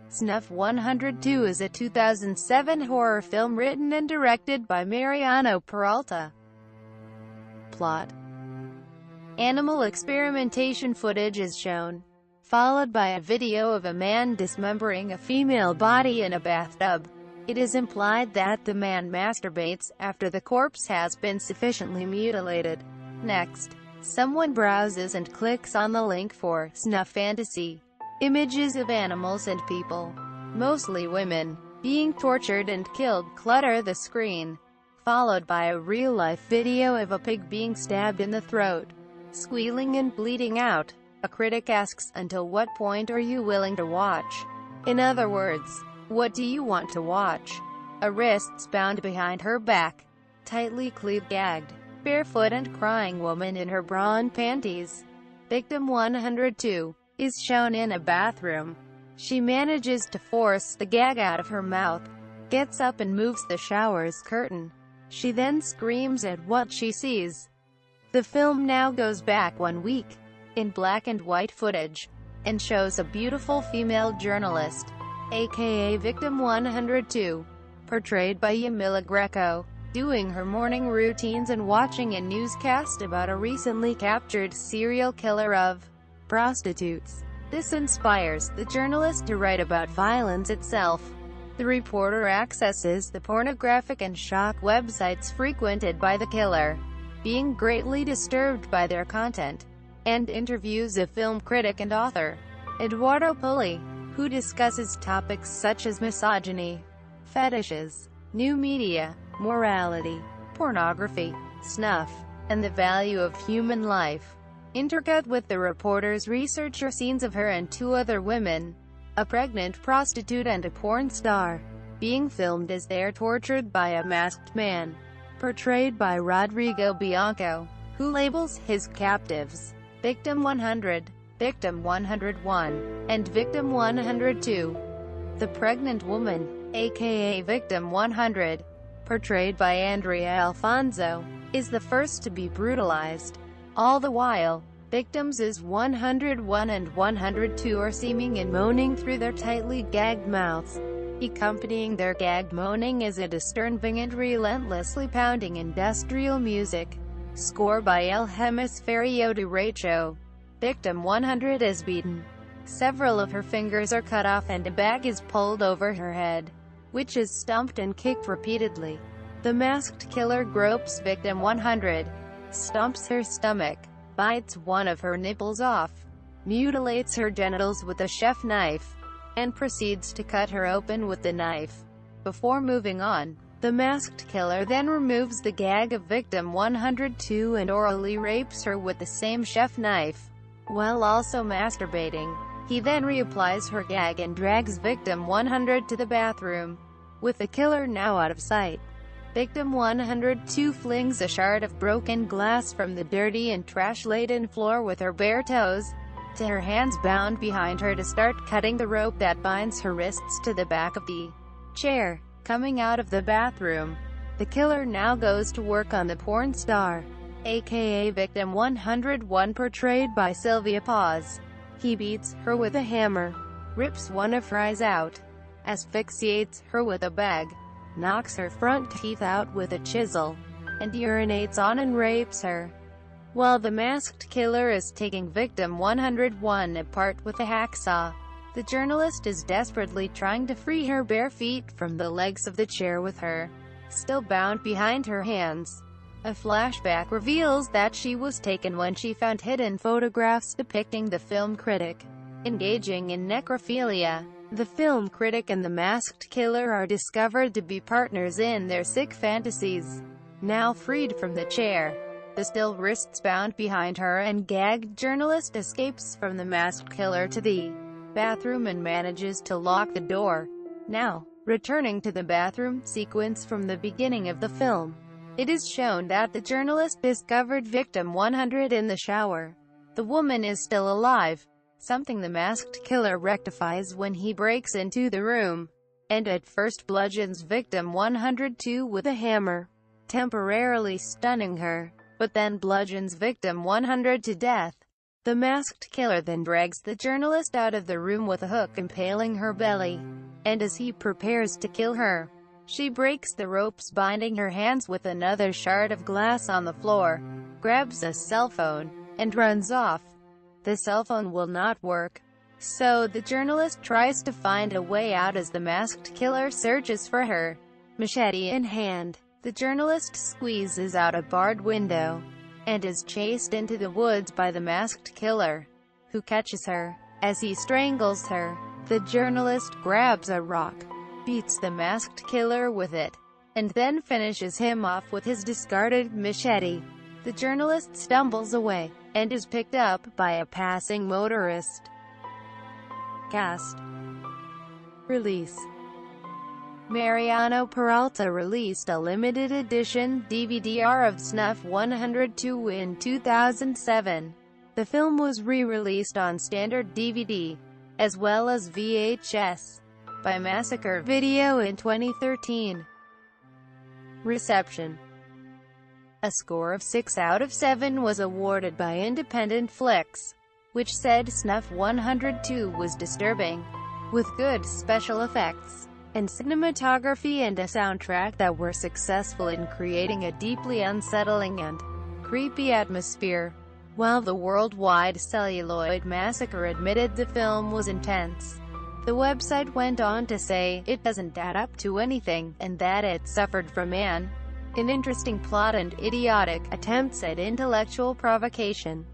Snuff 102 is a 2007 horror film written and directed by Mariano Peralta. Plot: animal experimentation footage is shown, followed by a video of a man dismembering a female body in a bathtub. It is implied that the man masturbates after the corpse has been sufficiently mutilated. Next, someone browses and clicks on the link for Snuff Fantasy. Images of animals and people, mostly women, being tortured and killed clutter the screen, followed by a real-life video of a pig being stabbed in the throat, squealing and bleeding out. A critic asks, until what point are you willing to watch? In other words, what do you want to watch? A wrists bound behind her back, tightly gagged, barefoot and crying woman in her bra and panties. Victim 102 is shown in a bathroom. She manages to force the gag out of her mouth, gets up and moves the shower's curtain. She then screams at what she sees. The film now goes back 1 week, in black and white footage, and shows a beautiful female journalist, aka Victim 102, portrayed by Yamila Greco, doing her morning routines and watching a newscast about a recently captured serial killer of prostitutes. This inspires the journalist to write about violence itself. The reporter accesses the pornographic and shock websites frequented by the killer, being greatly disturbed by their content, and interviews a film critic and author, Eduardo Pulli, who discusses topics such as misogyny, fetishes, new media, morality, pornography, snuff, and the value of human life. Intercut with the reporter's research are scenes of her and 2 other women, a pregnant prostitute and a porn star, being filmed as they are tortured by a masked man, portrayed by Rodrigo Bianco, who labels his captives Victim 100, Victim 101, and Victim 102. The pregnant woman, aka Victim 100, portrayed by Andrea Alfonso, is the first to be brutalized. All the while, victims is 101 and 102 are seeming and moaning through their tightly gagged mouths. Accompanying their gagged moaning is a disturbing and relentlessly pounding industrial music, score by El Hemisferio Derecho. Victim 100 is beaten. Several of her fingers are cut off and a bag is pulled over her head, which is stumped and kicked repeatedly. The masked killer gropes Victim 100, stomps her stomach, bites one of her nipples off, mutilates her genitals with a chef knife, and proceeds to cut her open with the knife. Before moving on, the masked killer then removes the gag of Victim 102 and orally rapes her with the same chef knife, while also masturbating. He then reapplies her gag and drags Victim 100 to the bathroom, with the killer now out of sight. Victim 102 flings a shard of broken glass from the dirty and trash-laden floor with her bare toes to her hands bound behind her to start cutting the rope that binds her wrists to the back of the chair. Coming out of the bathroom, the killer now goes to work on the porn star, aka Victim 101, portrayed by Sylvia Paz. He beats her with a hammer, rips one of her eyes out, asphyxiates her with a bag, knocks her front teeth out with a chisel, and urinates on and rapes her. While the masked killer is taking Victim 101 apart with a hacksaw, the journalist is desperately trying to free her bare feet from the legs of the chair with her still bound behind her hands. A flashback reveals that she was taken when she found hidden photographs depicting the film critic engaging in necrophilia. The film critic and the masked killer are discovered to be partners in their sick fantasies. Now freed from the chair, the still wrists bound behind her and gagged journalist escapes from the masked killer to the bathroom and manages to lock the door. Now, returning to the bathroom sequence from the beginning of the film, it is shown that the journalist discovered Victim 100 in the shower. The woman is still alive, something the masked killer rectifies when he breaks into the room, and at first bludgeons Victim 102 with a hammer, temporarily stunning her, but then bludgeons Victim 100 to death. The masked killer then drags the journalist out of the room with a hook impaling her belly, and as he prepares to kill her, she breaks the ropes binding her hands with another shard of glass on the floor, grabs a cell phone, and runs off. The cell phone will not work, so the journalist tries to find a way out as the masked killer searches for her. Machete in hand, the journalist squeezes out a barred window, and is chased into the woods by the masked killer, who catches her. As he strangles her, the journalist grabs a rock, beats the masked killer with it, and then finishes him off with his discarded machete. The journalist stumbles away, and is picked up by a passing motorist. Cast. Release. Mariano Peralta released a limited edition DVD-R of Snuff 102 in 2007. The film was re-released on standard DVD, as well as VHS, by Massacre Video in 2013. Reception. A score of 6 out of 7 was awarded by Independent Flicks, which said Snuff 102 was disturbing, with good special effects and cinematography and a soundtrack that were successful in creating a deeply unsettling and creepy atmosphere. While the Worldwide Celluloid Massacre admitted the film was intense, the website went on to say, it doesn't add up to anything, and that it suffered from an interesting plot and idiotic attempts at intellectual provocation.